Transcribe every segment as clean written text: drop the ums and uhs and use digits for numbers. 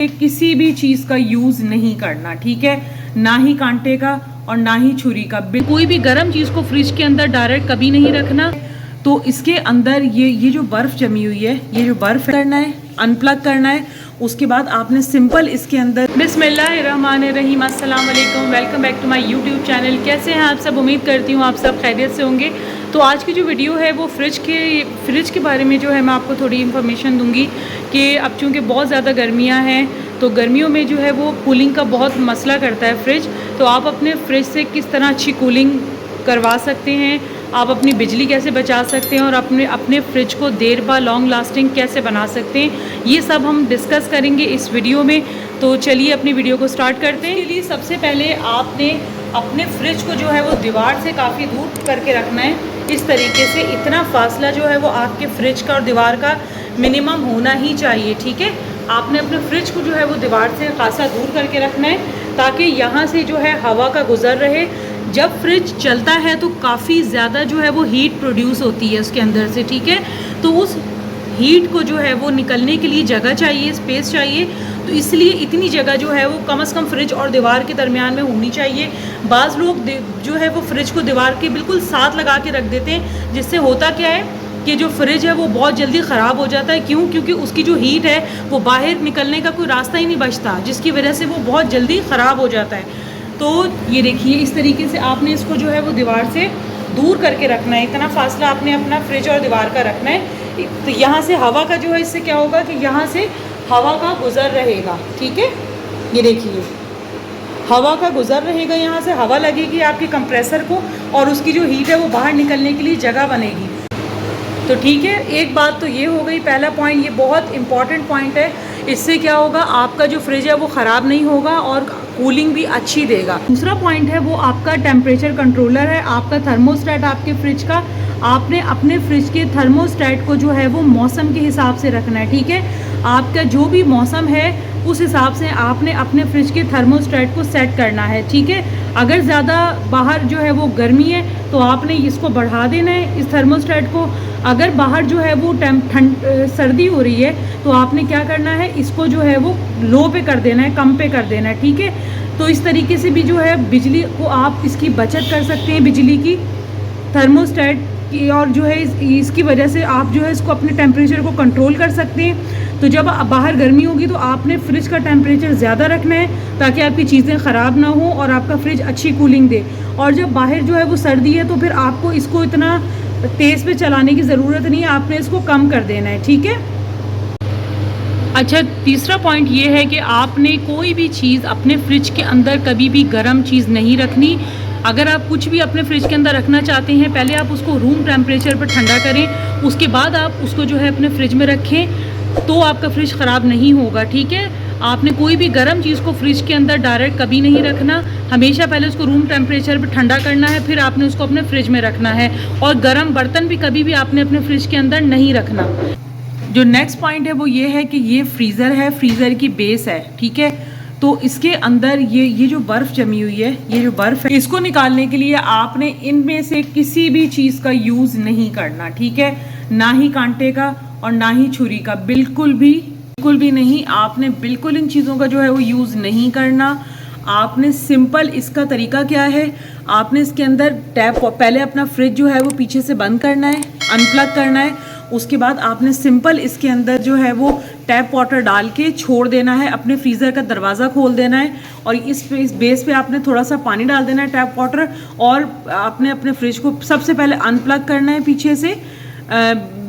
किसी भी चीज़ का यूज़ नहीं करना, ठीक है, ना ही कांटे का और ना ही छुरी का। कोई भी गर्म चीज़ को फ्रिज के अंदर डायरेक्ट कभी नहीं रखना। तो इसके अंदर ये जो बर्फ़ जमी हुई है, ये जो बर्फ़ करना है, अनप्लग करना है। उसके बाद आपने सिंपल इसके अंदर बिस्मिल्लाहिर्रहमानिर्रहीम, अस्सलाम वालेकुम, welcome back to my YouTube channel. कैसे हैं आप सब? उम्मीद करती हूँ आप सब खैरियत से होंगे। तो आज की जो वीडियो है वो फ्रिज के बारे में जो है मैं आपको थोड़ी इन्फॉर्मेशन दूंगी कि अब चूँकि बहुत ज़्यादा गर्मियाँ हैं तो गर्मियों में जो है वो कूलिंग का बहुत मसला करता है फ्रिज। तो आप अपने फ्रिज से किस तरह अच्छी कूलिंग करवा सकते हैं, आप अपनी बिजली कैसे बचा सकते हैं और अपने फ्रिज को देर बाद लॉन्ग लास्टिंग कैसे बना सकते हैं, ये सब हम डिस्कस करेंगे इस वीडियो में। तो चलिए अपनी वीडियो को स्टार्ट करते हैं। इसके लिए सबसे पहले आपने अपने फ्रिज को जो है वो दीवार से काफ़ी दूर करके रखना है। इस तरीके से इतना फासला जो है वो आपके फ्रिज का और दीवार का मिनिमम होना ही चाहिए, ठीक है। आपने अपने फ्रिज को जो है वो दीवार से खासा दूर करके रखना है ताकि यहाँ से जो है हवा का गुजर रहे। जब फ्रिज चलता है तो काफ़ी ज़्यादा जो है वो हीट प्रोड्यूस होती है उसके अंदर से, ठीक है। तो उस हीट को जो है वो निकलने के लिए जगह चाहिए, स्पेस चाहिए। तो इसलिए इतनी जगह जो है वो कम से कम फ्रिज और दीवार के दरमियान में होनी चाहिए। बाज़ लोग जो है वो फ्रिज को दीवार के बिल्कुल साथ लगा के रख देते हैं, जिससे होता क्या है कि जो फ्रिज है वो बहुत जल्दी ख़राब हो जाता है। क्यों? क्योंकि उसकी जो हीट है वो बाहर निकलने का कोई रास्ता ही नहीं बचता, जिसकी वजह से वो बहुत जल्दी ख़राब हो जाता है। तो ये देखिए, इस तरीके से आपने इसको जो है वो दीवार से दूर करके रखना है। इतना फासला आपने अपना फ्रिज और दीवार का रखना है। तो यहाँ से हवा का जो है, इससे क्या होगा कि यहाँ से हवा का गुज़र रहेगा, ठीक है। ये देखिए, हवा का गुज़र रहेगा, यहाँ से हवा लगेगी आपके कंप्रेसर को और उसकी जो हीट है वो बाहर निकलने के लिए जगह बनेगी। तो ठीक है, एक बात तो ये हो गई, पहला पॉइंट, ये बहुत इंपॉर्टेंट पॉइंट है। इससे क्या होगा, आपका जो फ्रिज है वो ख़राब नहीं होगा और कूलिंग भी अच्छी देगा। दूसरा पॉइंट है वो आपका टेम्परेचर कंट्रोलर है, आपका थर्मोस्टेट आपके फ्रिज का। आपने अपने फ्रिज के थर्मोस्टेट को जो है वो मौसम के हिसाब से रखना है, ठीक है। आपका जो भी मौसम है उस हिसाब से आपने अपने फ्रिज के थर्मोस्टेट को सेट करना है, ठीक है। अगर ज़्यादा बाहर जो है वो गर्मी है तो आपने इसको बढ़ा देना है, इस थर्मोस्टेट को। अगर बाहर जो है वो सर्दी हो रही है तो आपने क्या करना है, इसको जो है वो लो पे कर देना है, कम पे कर देना है, ठीक है। तो इस तरीके से भी जो है बिजली को आप इसकी बचत कर सकते हैं, बिजली की, थर्मोस्टेट की। और जो है इसकी वजह से आप जो है इसको अपने टेम्परेचर को कंट्रोल कर सकते हैं। तो जब बाहर गर्मी होगी तो आपने फ्रिज का टेम्परेचर ज़्यादा रखना है ताकि आपकी चीज़ें ख़राब ना हो और आपका फ्रिज अच्छी कूलिंग दे। और जब बाहर जो है वो सर्दी है तो फिर आपको इसको इतना तेज़ पे चलाने की ज़रूरत नहीं है, आपने इसको कम कर देना है, ठीक है। अच्छा, तीसरा पॉइंट ये है कि आपने कोई भी चीज़ अपने फ्रिज के अंदर कभी भी गर्म चीज़ नहीं रखनी। अगर आप कुछ भी अपने फ्रिज के अंदर रखना चाहते हैं, पहले आप उसको रूम टेम्परेचर पर ठंडा करें, उसके बाद आप उसको जो है अपने फ्रिज में रखें, तो आपका फ्रिज ख़राब नहीं होगा, ठीक है। आपने कोई भी गर्म चीज़ को फ्रिज के अंदर डायरेक्ट कभी नहीं रखना, हमेशा पहले उसको रूम टेम्परेचर पर ठंडा करना है, फिर आपने उसको अपने फ्रिज में रखना है। और गर्म बर्तन भी कभी भी आपने अपने फ्रिज के अंदर नहीं रखना। जो नेक्स्ट पॉइंट है वो ये है कि ये फ्रीज़र है, फ्रीज़र की बेस है, ठीक है। तो इसके अंदर ये जो बर्फ़ जमी हुई है, ये जो बर्फ़ है, इसको निकालने के लिए आपने इनमें से किसी भी चीज़ का यूज़ नहीं करना, ठीक है। ना ही कांटे का और ना ही छुरी का, बिल्कुल भी नहीं। आपने बिल्कुल इन चीज़ों का जो है वो यूज़ नहीं करना। आपने सिंपल, इसका तरीका क्या है, आपने इसके अंदर पहले अपना फ्रिज जो है वो पीछे से बंद करना है, अनप्लग करना है। उसके बाद आपने सिंपल इसके अंदर जो है वो टैप वाटर डाल के छोड़ देना है, अपने फ्रीज़र का दरवाज़ा खोल देना है और इस बेस पे आपने थोड़ा सा पानी डाल देना है, टैप वाटर। और आपने अपने फ्रिज को सबसे पहले अनप्लग करना है पीछे से,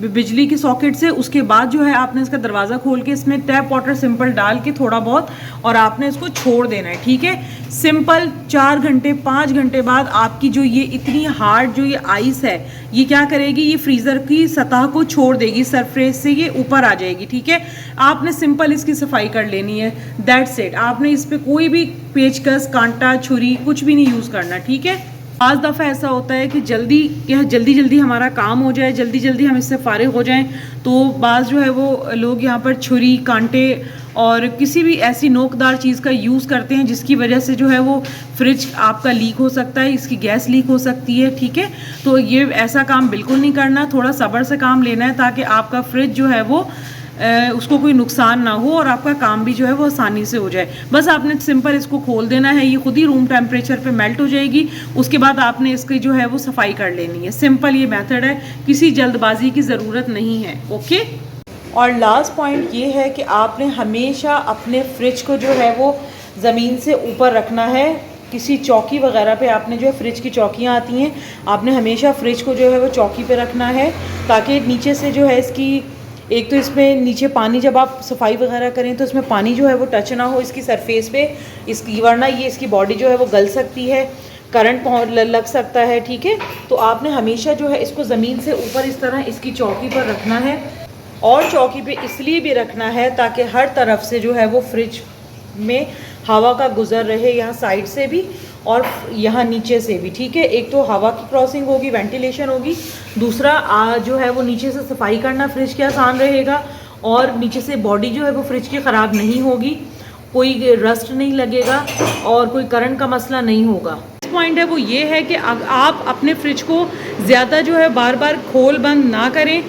बिजली की सॉकेट से। उसके बाद जो है आपने इसका दरवाज़ा खोल के इसमें टैप वाटर सिंपल डाल के थोड़ा बहुत, और आपने इसको छोड़ देना है, ठीक है। सिंपल 4 घंटे 5 घंटे बाद आपकी जो ये इतनी हार्ड जो ये आइस है, ये क्या करेगी, ये फ्रीज़र की सतह को छोड़ देगी, सरफेस से ये ऊपर आ जाएगी, ठीक है। आपने सिंपल इसकी सफाई कर लेनी है, दैट्स इट। आपने इस पर कोई भी पेचकस, कांटा, छुरी कुछ भी नहीं यूज़ करना, ठीक है। बाज़ दफ़ा ऐसा होता है कि जल्दी हमारा काम हो जाए, जल्दी हम इससे फारिग हो जाएं, तो बाज़ जो है वो लोग यहाँ पर छुरी, कांटे और किसी भी ऐसी नोकदार चीज़ का यूज़ करते हैं जिसकी वजह से जो है वो फ्रिज आपका लीक हो सकता है, इसकी गैस लीक हो सकती है, ठीक है। तो ये ऐसा काम बिल्कुल नहीं करना, थोड़ा सब्र से काम लेना है ताकि आपका फ्रिज जो है वो उसको कोई नुकसान ना हो और आपका काम भी जो है वो आसानी से हो जाए। बस आपने सिंपल इसको खोल देना है, ये खुद ही रूम टेम्परेचर पे मेल्ट हो जाएगी। उसके बाद आपने इसकी जो है वो सफाई कर लेनी है। सिंपल ये मेथड है, किसी जल्दबाजी की ज़रूरत नहीं है। ओके। और लास्ट पॉइंट ये है कि आपने हमेशा अपने फ्रिज को जो है वो ज़मीन से ऊपर रखना है। किसी चौकी वगैरह पे आपने जो है फ्रिज की चौकियाँ आती हैं, आपने हमेशा फ्रिज को जो है वो चौकी पे रखना है, ताकि नीचे से जो है इसकी एक तो इसमें नीचे पानी, जब आप सफाई वगैरह करें तो इसमें पानी जो है वो टच ना हो इसकी सरफेस पे, इसकी वरना ये इसकी बॉडी जो है वो गल सकती है, करंट लग सकता है। ठीक है, तो आपने हमेशा जो है इसको ज़मीन से ऊपर इस तरह इसकी चौकी पर रखना है। और चौकी पे इसलिए भी रखना है ताकि हर तरफ से जो है वो फ्रिज में हवा का गुज़र रहे, यहाँ साइड से भी और यहाँ नीचे से भी। ठीक है, एक तो हवा की क्रॉसिंग होगी, वेंटिलेशन होगी, दूसरा जो है वो नीचे से सफाई करना फ्रिज के आसान रहेगा, और नीचे से बॉडी जो है वो फ्रिज की ख़राब नहीं होगी, कोई रस्ट नहीं लगेगा और कोई करंट का मसला नहीं होगा। पॉइंट है वो ये है कि आप अपने फ्रिज को ज़्यादा जो है बार बार खोल बंद ना करें,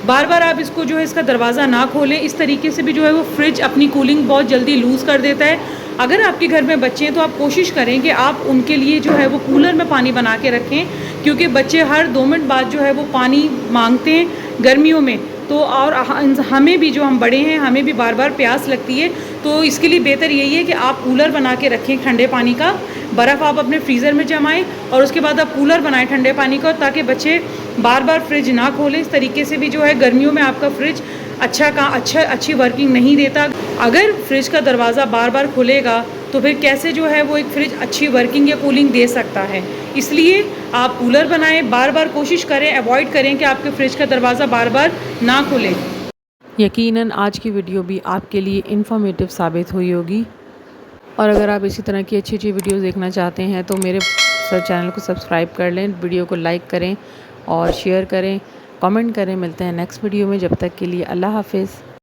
बार बार आप इसको जो है इसका दरवाज़ा ना खोलें। इस तरीके से भी जो है वो फ्रिज अपनी कूलिंग बहुत जल्दी लूज़ कर देता है। अगर आपके घर में बच्चे हैं तो आप कोशिश करें कि आप उनके लिए जो है वो कूलर में पानी बना के रखें, क्योंकि बच्चे हर 2 मिनट बाद जो है वो पानी मांगते हैं गर्मियों में। तो और हमें भी, जो हम बड़े हैं, हमें भी बार बार प्यास लगती है। तो इसके लिए बेहतर यही है कि आप कूलर बना के रखें ठंडे पानी का, बर्फ़ आप अपने फ्रीज़र में जमाएं और उसके बाद आप कूलर बनाएं ठंडे पानी का, ताकि बच्चे बार बार फ्रिज ना खोलें। इस तरीके से भी जो है गर्मियों में आपका फ्रिज अच्छी वर्किंग नहीं देता। अगर फ्रिज का दरवाज़ा बार बार खुलेगा तो फिर कैसे जो है वो एक फ्रिज अच्छी वर्किंग या कूलिंग दे सकता है। इसलिए आप कूलर बनाएं, बार बार कोशिश करें, अवॉइड करें कि आपके फ्रिज का दरवाज़ा बार बार ना खुले। यकीनन आज की वीडियो भी आपके लिए इन्फॉर्मेटिव साबित हुई होगी, और अगर आप इसी तरह की अच्छी अच्छी वीडियोस देखना चाहते हैं तो मेरे चैनल को सब्सक्राइब कर लें, वीडियो को लाइक करें और शेयर करें, कमेंट करें। मिलते हैं नेक्स्ट वीडियो में, जब तक के लिए अल्लाह हाफिज़।